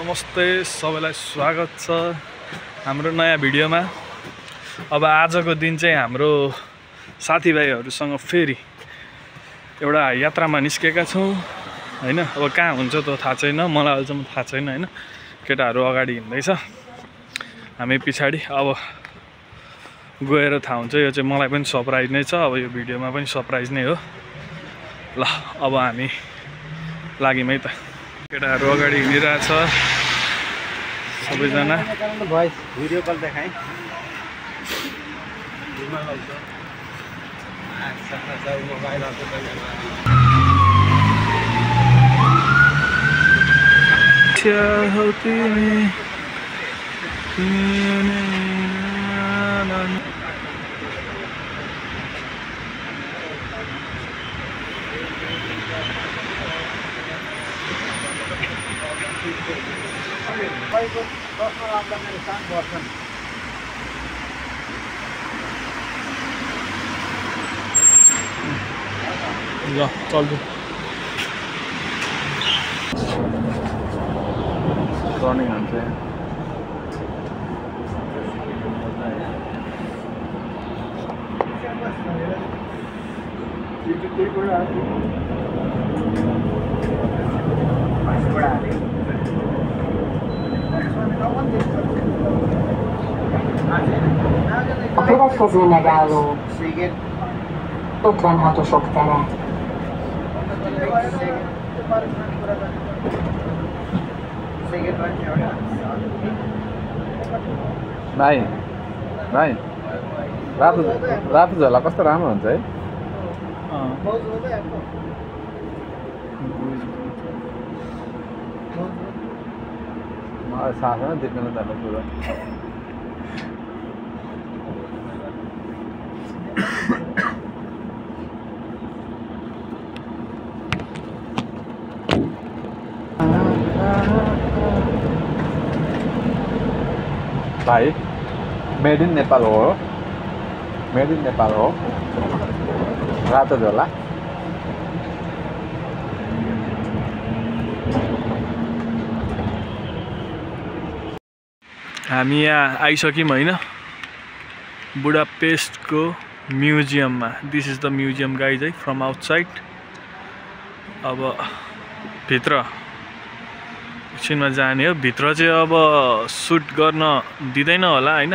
नमस्ते सबैलाई स्वागत छ हाम्रो नयाँ भिडियोमा। अब आजको दिन चाहिँ हाम्रो साथीभाइहरूसँग फेरि एउटा यात्रामा निस्केका छौँ हैन। अब कहाँ हुन्छ त थाहा छैन, मलाई अहिलेसम्म थाहा छैन हैन। केटाहरू अगाडि हिँड्दैछ, हामी पछाडि। अब गएर थाहा हुन्छ। यो चाहिँ मलाई पनि सरप्राइज नै छ, अब यो भिडियोमा पनि सरप्राइज नै हो। ल अब हामी लाग्यौँ है त। केटाहरू अगाडि हिँडिरहेछ सबैजना। भिडियो कल देखाएँ। ल चल्छु। रनिङ हुन्छ A következő megálló 56-osok tere. भाइ भाइ रातो झोला कस्तो राम्रो हुन्छ है। मलाई साथ देख्न जानु पुरा भाइ मेड इन नेपाल हो, मेड इन नेपाल हो। रातो झोला हामी यहाँ आइसक्यौँ हैन, बुडापेस्टको म्युजियममा। This is the museum guys है, फ्रम आउटसाइड। अब भित्र एकछिनमा जाने हो। भित्र चाहिँ अब सुट गर्न दिँदैन होला हैन।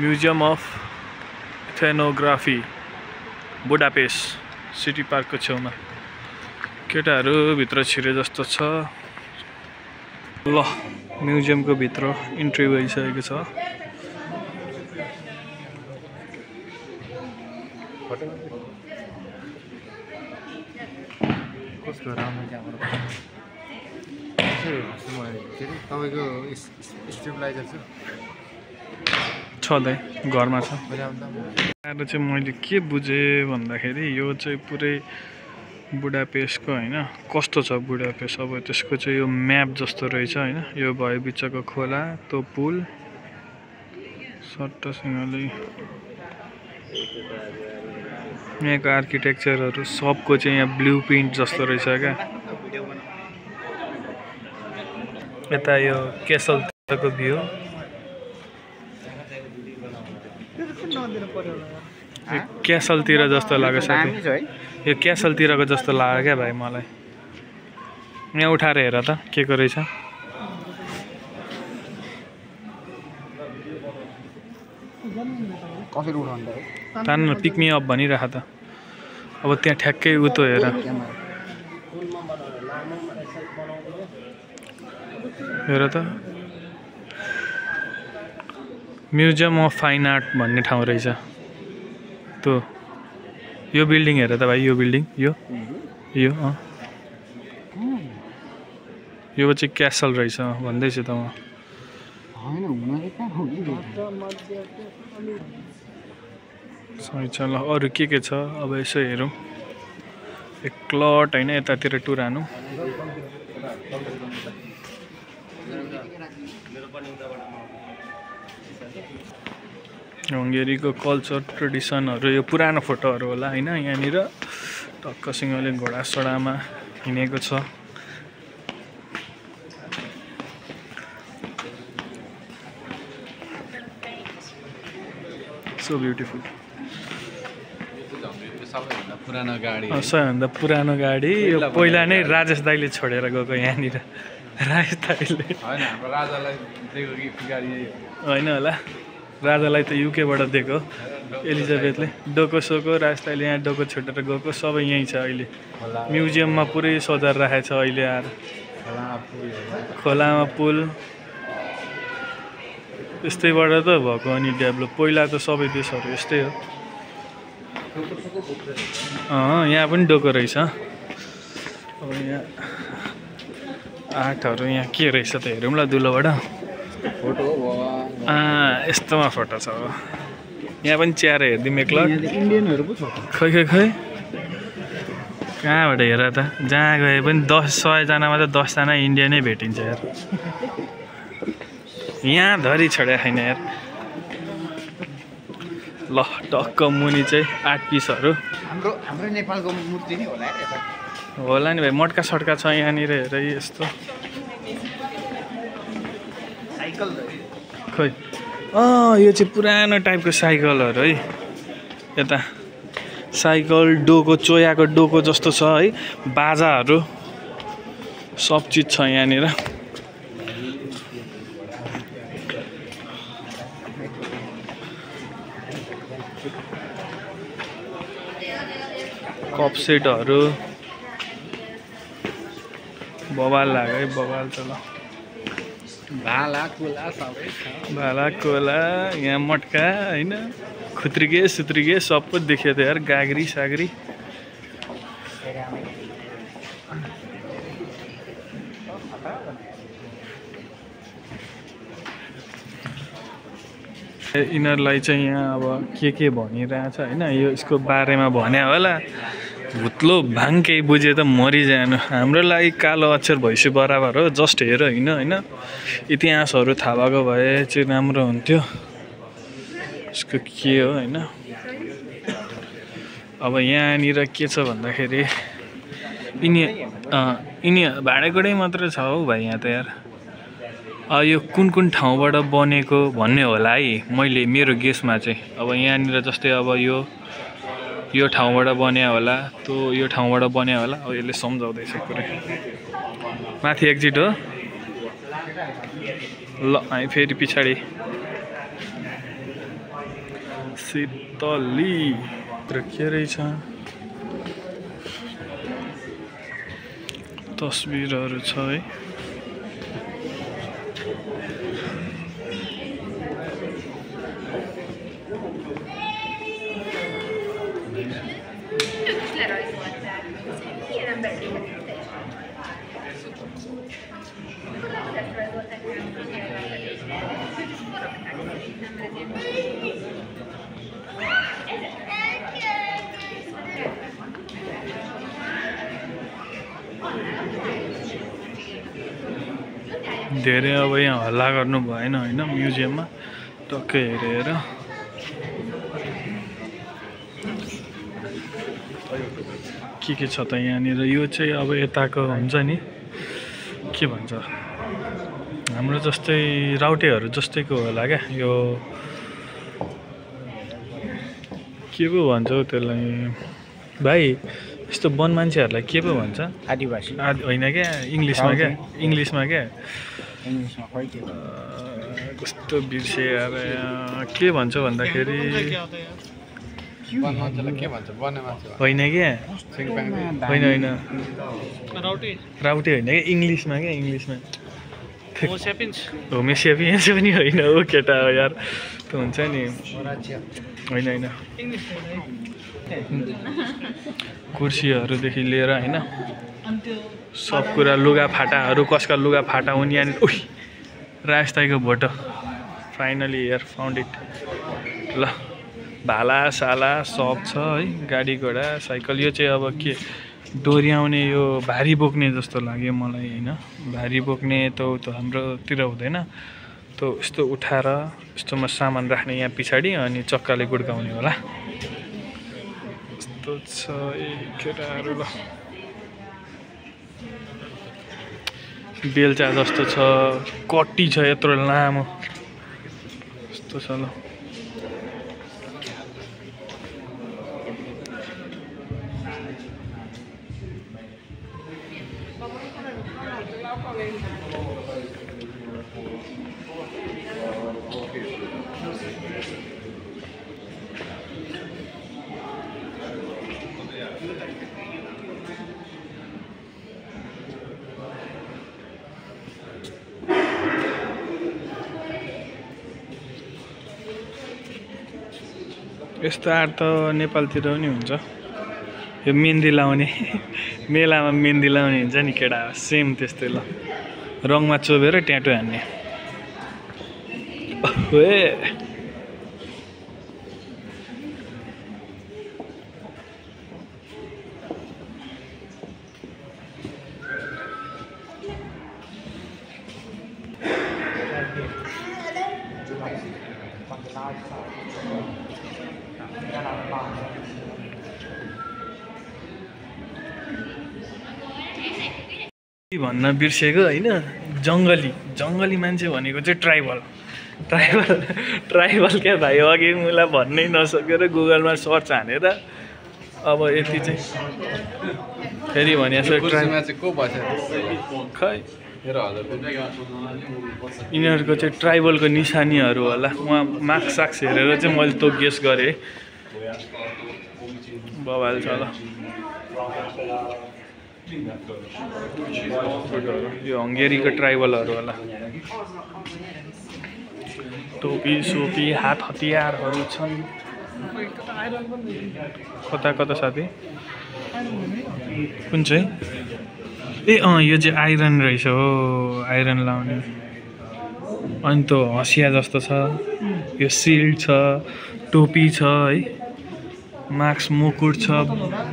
म्युजियम अफ इथेनोग्राफी बुडापेस्ट सिटी पार्कको छेउमा। केटाहरू भित्र छिरे जस्तो छ। ल म्युजियमको भित्र इन्ट्री भइसकेको छ। कस्तो राम्रो तपाईँको स्टेबलाइजर छ दाइ, घरमा छ। आएर चाहिँ मैले के बुझेँ भन्दाखेरि यो चाहिँ पुरै बुडापेस्टको हैन कस्तो छ बुडापेस्ट। अब त्यसको चाहिँ यो म्याप जस्तो रहेछ हैन। यो भयो बिचको खोला, त्यो पुल सट्टसँगले यहाँको आर्किटेक्चरहरू सबको चाहिँ यहाँ ब्लू प्रिन्ट जस्तो रहेछ क्या। यता यो केसलतिरको भ्यू, क्यासलतिर जस्तो लाग्यो साथी। यो क्यासलतिरको जस्तो लाग्यो क्या भाइ मलाई। यहाँ उठाएर हेर त के को रहेछ। कसरी उठाउँदा तान पिकमी अप भनिराख त। अब त्यहाँ ठ्याक्कै उतो हेर। हेर त, म्युजियम अफ फाइन आर्ट भन्ने ठाउँ रहेछ त्यो। यो बिल्डिङ हेर त भाइ, यो बिल्डिङ यो यो चाहिँ क्यासल रहेछ भन्दैछु त म। सही छ। ल अरू के छ अब यसो हेरौँ। एक क्लट हैन, यतातिर टुरानु। हङ्गेरीको कल्चर ट्रेडिसनहरू, यो पुरानो फोटोहरू होला हैन। यहाँनिर टक्कसँगले घोडासोडामा हिँडेको छ। सो ब्युटिफुल सबैभन्दा पुरानो गाडी सबैभन्दा पुरानो गाडी यो पहिला नै राजेश दाइले छोडेर गएको यहाँनिर राजेश दाइले होइन हाम्रो राजालाई दिएको गिफ्ट गाडी होइन होला राजालाई त युकेबाट दिएको एलिजाबेथले डोको सोको राजेश दाइले यहाँ डोको छोडेर गएको सबै यहीँ छ अहिले म्युजियममा पुरै सजाएर राखेको छ अहिले आएर खोलामा पुल यस्तैबाट त भएको अनि डेभलप पहिला त सबै देशहरू यस्तै हो यहाँ पनि डोको रहेछ अब यहाँ आर्टहरू यहाँ के रहेछ त हेरौँ ल दुलोबाट फोटो यस्तोमा फोटो छ अब यहाँ पनि च्याएर हेरिदिउँ एकल इन्डियनहरू पो छ खै खै खै कहाँबाट हेर त जहाँ गए पनि 100जनामा त 10जना इन्डियनै भेटिन्छ यार यहाँ धरी छोड्या छैन यार ल टक्क मुनि चाहिँ आर्ट पिसहरू हाम्रो नेपालको मूर्ति नै होला होला नि भाइ मटका सट्का छ यहाँनिर हेर यस्तो साइकल खै यो चाहिँ पुरानो टाइपको साइकलहरू है यता साइकल डोको चोयाको डोको जस्तो छ है बाजाहरू सब चिज छ यहाँनिर कप सेटहरू बवाल लाग्यो है बवाल त ल भाला कोला सबै छ भाला कोला यहाँ मटका होइन खुत्रिके सुत्रिके सबै देखियो त यार गाग्री साग्री यिनीहरूलाई चाहिँ यहाँ अब के भनिरहेछ होइन यो यसको बारेमा भन्या होला भुत्लो भाङ केही बुझे त मरिजानु हाम्रो लागि कालो अक्षर भैँसी बराबर हो जस्ट हेर होइन इतिहासहरू थाहा भएको भए चाहिँ राम्रो हुन्थ्यो यसको के हो होइन अब यहाँनिर के छ भन्दाखेरि यिनी भाँडाकुँडै मात्रै छ हौ भाइ यहाँ त यार यो कुन ठाउँबाट बनेको भन्ने होला है मैले मेरो गेसमा चाहिँ अब यहाँनिर जस्तै अब यो ठाउँबाट बन्या होला त्यो यो ठाउँबाट बन्या होला अब यसले सम्झाउँदैछ पुरै माथि एक्जिट हो ल हामी फेरि पछाडि शीतली र के रहेछ तस्बिरहरू छ है धेरै अब यहाँ हल्ला गर्नु भएन होइन म्युजियममा टक्कै हेरेर के छ त यहाँनिर यो चाहिँ अब यताको हुन्छ नि के भन्छ हाम्रो जस्तै राउटेहरू जस्तैको होला क्या यो के पो भन्छ हौ त्यसलाई भाइ यस्तो वन मान्छेहरूलाई के पो भन्छ आदिवासी होइन क्या इङ्ग्लिसमा क्या कस्तो बिर्से यार के भन्छ भन्दाखेरि होइन क्या होइन राउटे होइन क्या इङ्ग्लिसमा होमोसेपियन्स पनि होइन हो केटा हो यार त्यो हुन्छ नि होइन कुर्सीहरूदेखि लिएर होइन सब कुरा लुगाफाटाहरू कसका लुगाफाटा हुन् यहाँनिर उही राजस्थानको भोटो फाइनली हेयर फाउन्ड इट ल भाला साला सब छ है गाडी घोडा साइकल यो चाहिँ अब के डोर्याउने यो भारी बोक्ने जस्तो लाग्यो मलाई होइन भारी बोक्ने त हाम्रोतिर हुँदैन त यस्तो उठाएर यस्तोमा सामान राख्ने यहाँ पछाडि अनि चक्काले गुड्काउने होला यस्तो छ केटाहरू ल बेलचा जस्तो छ कट्टी छ यत्रो लामो यस्तो छ ल यस्तो आर्ट त नेपालतिर पनि हुन्छ यो मेहन्दी लाउने मेलामा मेहन्दी लाउने हुन्छ नि केटा सेम त्यस्तै ल रङमा चोबेर ट्याटो हान्ने भन्न बिर्सेको होइन जङ्गली मान्छे भनेको चाहिँ ट्राइबल क्या भाइ अघि मलाई भन्नै नसकेर गुगलमा सर्च हानेर अब यति चाहिँ फेरि भने खै यिनीहरूको चाहिँ ट्राइबलको निशानीहरू होला उहाँ मार्क्स साक्स हेरेर चाहिँ मैले त्यो गेस गरेँ बबाल छ ल यो हङ्गेरीको ट्राइबलहरू होला टोपी सोपी हात हतियारहरू छन् कता साथी कुन चाहिँ ए यो चाहिँ आइरन रहेछ हो आइरन लाउने अनि त्यो हँसिया जस्तो छ यो सिल्ड छ टोपी छ है मास्क मुकुट छ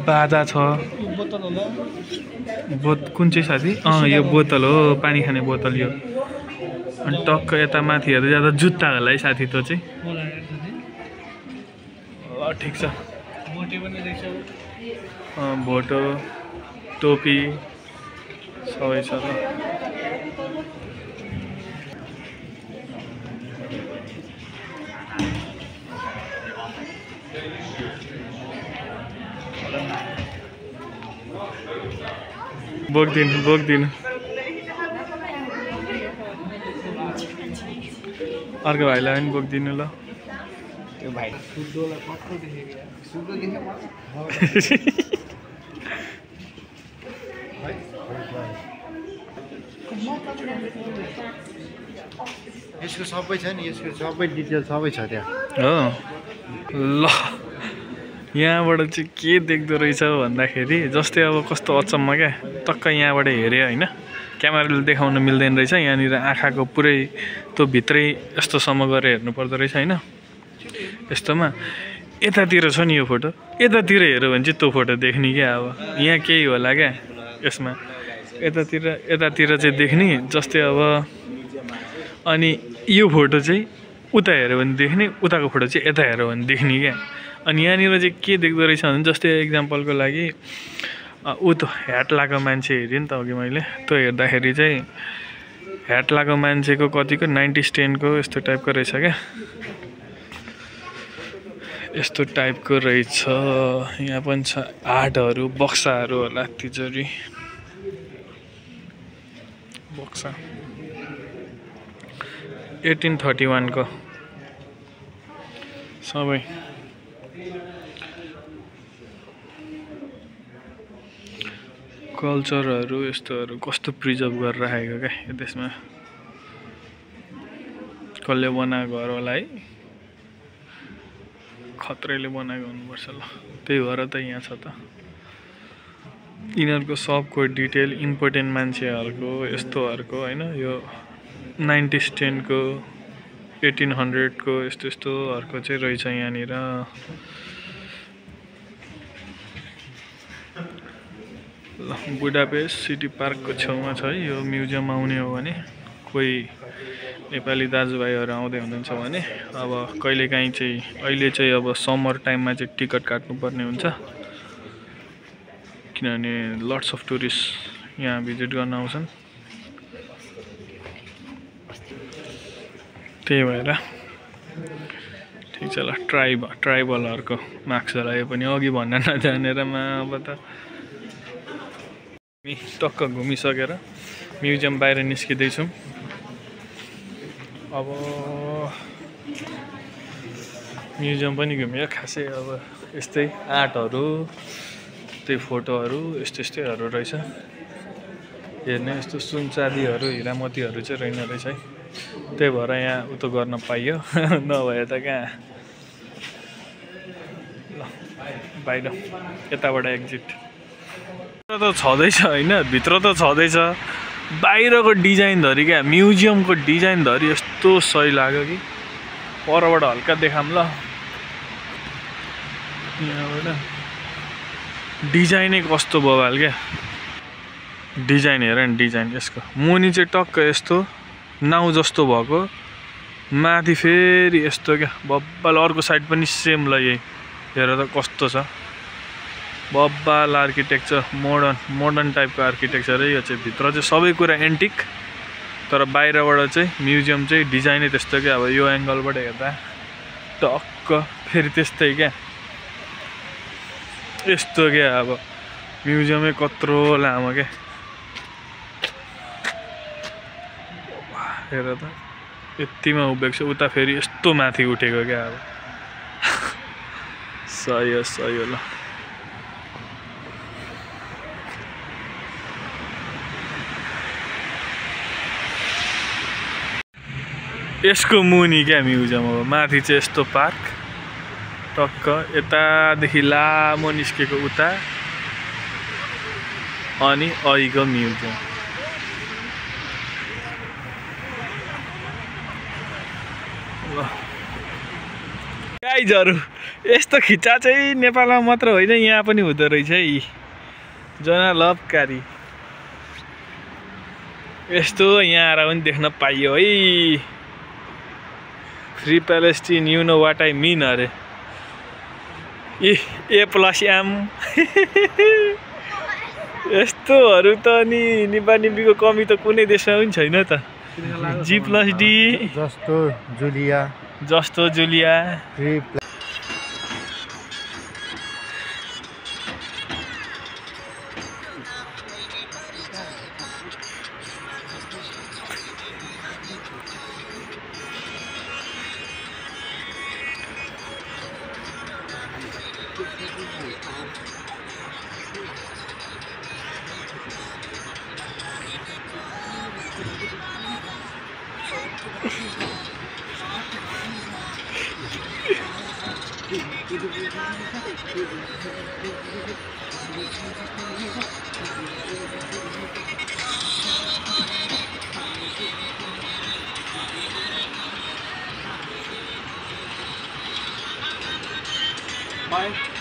बाजा छ कुन चाहिँ साथी यो बोतल हो पानी खाने बोतल यो अनि टक्क यता माथि हेर्दै जाँदा जुत्ता होला है साथी त्यो चाहिँ ल ठिक छ भोटो टोपी सबै छ ल बोक्दिनु अर्को भाइलाई पनि बोक्दिनु ल त्यो भाइ सुद्धोलाई कत्रो देखेको यार सुद्धो देखेँ यसको सबै छ नि यसको सबै डिटेल सबै छ त्यहाँ हो ल यहाँबाट चाहिँ के देख्दो रहेछ भन्दाखेरि जस्तै अब कस्तो अचम्म क्या टक्क यहाँबाट हेऱ्यो होइन क्यामेराले देखाउन मिल्दैन रहेछ यहाँनिर आँखाको पुरै त्यो भित्रै यस्तोसम्म गरेर हेर्नु पर्दो रहेछ होइन यस्तोमा यतातिर छ नि यो फोटो यतातिर हेऱ्यो भने चाहिँ त्यो फोटो देख्ने क्या अब यहाँ केही होला क्या यसमा यतातिर चाहिँ देख्ने जस्तै अब अनि यो फोटो चाहिँ उता हेऱ्यो भने देख्ने उताको फोटो चाहिँ यता हेऱ्यो भने देख्ने क्या अनि यहाँनिर चाहिँ के देख्दो रहेछ भने जस्तै एक्जाम्पलको लागि ऊ त ह्याट लगाएको मान्छे हेरेँ नि त अघि मैले त्यो हेर्दाखेरि चाहिँ ह्याट लगाएको मान्छेको कतिको 90s10को यस्तो टाइपको रहेछ क्या यस्तो टाइपको रहेछ यहाँ पनि छ हाटहरू बक्साहरू होला तिजोरी बक्सा 1831 को सबै कल्चरहरू यस्तोहरू कस्तो प्रिजर्भ गरेर राखेको क्या यो देशमा कसले बनाएको घर होला है खत्रेले बनाएको हुनुपर्छ ल त्यही भएर त यहाँ छ त यिनीहरूको सबको डिटेल इम्पोर्टेन्ट मान्छेहरूको यस्तोहरूको होइन यो 90s10को 1800को यस्तोहरूको चाहिँ रहेछ यहाँनिर ल बुडापेस्ट सिटी पार्कको छेउमा छ है यो म्युजियम आउने हो भने कोही नेपाली दाजुभाइहरू आउँदै हुनुहुन्छ भने अब कहिलेकाहीँ चाहिँ अहिले चाहिँ अब समर टाइममा चाहिँ टिकट काट्नुपर्ने हुन्छ किनभने लट्स अफ टुरिस्ट यहाँ भिजिट गर्न आउँछन् त्यही भएर ठिक छ ल ट्राइबलहरूको मार्क्स लगायो पनि अघि भन्न नजानेर अब त टक्क घुमिसकेर म्युजियम बाहिर निस्किँदैछौँ। अब म्युजियम पनि घुम्यो खासै। अब यस्तै आर्टहरू, त्यही फोटोहरू यस्तैहरू रहेछ। हेर्ने यस्तो सुन चाँदीहरू हिरा मोतीहरू चाहिँ रहेन रहेछ है। त्यही भएर यहाँ उतो गर्न पाइयो नभए त कहाँ। ल बाहिर यताबाट एक्जिट त छँदैछ होइन, भित्र त छँदैछ। बाहिरको डिजाइनधरि क्या, म्युजियमको डिजाइनधरि यस्तो सही लाग्यो कि परबाट हल्का देखाम ल। यहाँबाट डिजाइनै कस्तो बवाल क्या, डिजाइन हेर नि डिजाइन। यसको मुनि चाहिँ टक्क यस्तो नाउ जस्तो भएको, माथि फेरि यस्तो क्या बब्बाल। अर्को साइड पनि सेम ल, यही हेर त कस्तो छ बब्बाल आर्किटेक्चर। मोडर्न टाइपको आर्किटेक्चर है यो चाहिँ। भित्र चाहिँ सबै कुरा एन्टिक, तर बाहिरबाट चाहिँ म्युजियम चाहिँ डिजाइनै त्यस्तो क्या। अब यो एङ्गलबाट हेर्दा टक्क फेरि त्यस्तै क्या, यस्तो क्या। अब म्युजियमै कत्रो लामो क्या। हेर त यतिमा उभिएको छ, उता फेरि यस्तो माथि उठेको क्या। अब सही हो ल। यसको मुनि क्या म्युजियम। अब माथि चाहिँ यस्तो पार्क टक्क, यतादेखि लामो निस्केको उता, अनि अहिको म्युजियम। गाइजहरू यस्तो खिच्चा चाहिँ नेपालमा मात्र होइन, यहाँ पनि हुँदो रहेछ है। जनलभकारी यस्तो यहाँ आएर पनि देख्न पाइयो है। Free Palestine you know what I mean अरे। A+M यस्तोहरू त नि निपानीको कमी त कुनै देशमा पनि छैन त। G+D जस्तो जुलिया Bye.